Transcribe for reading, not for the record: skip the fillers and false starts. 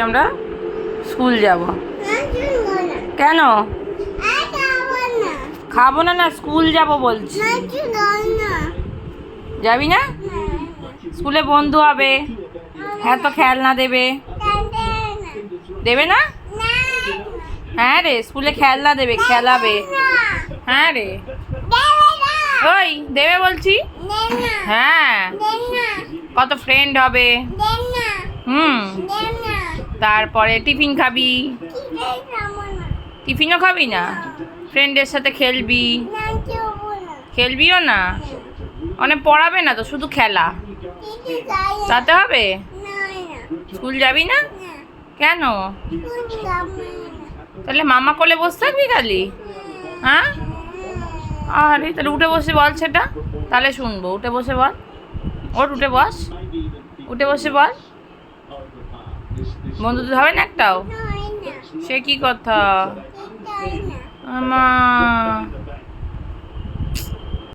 আমরা স্কুল যাব। কেন খাবো না? না স্কুল যাব বলছি। যাবি না? স্কুলে বন্ধু হবে, হ্যাঁ তো খেলনা দেবে। দেবে না? হ্যাঁ রে, স্কুলে খেলনা দেবে, খেলাবে। হ্যাঁ রে, ওই দেবে বলছি। হ্যাঁ, কত ফ্রেন্ড হবে। তারপরে টিফিন খাবি। টিফিনও খাবি না? ফ্রেন্ডের সাথে খেলবি। খেলবিও না? অনেক পড়াবে না তো, শুধু খেলা। যাতে হবে? স্কুল যাবি না কেন? তাহলে মামা কোলে বসে থাকবি খালি? হ্যাঁ, আরে তাহলে উঠে বসে বল সেটা, তাহলে শুনবো। উঠে বসে বল। ওর উঠে বস, উঠে বসে বল। বন্ধুত্ব হবে না একটাও? সে কি কথা? আমা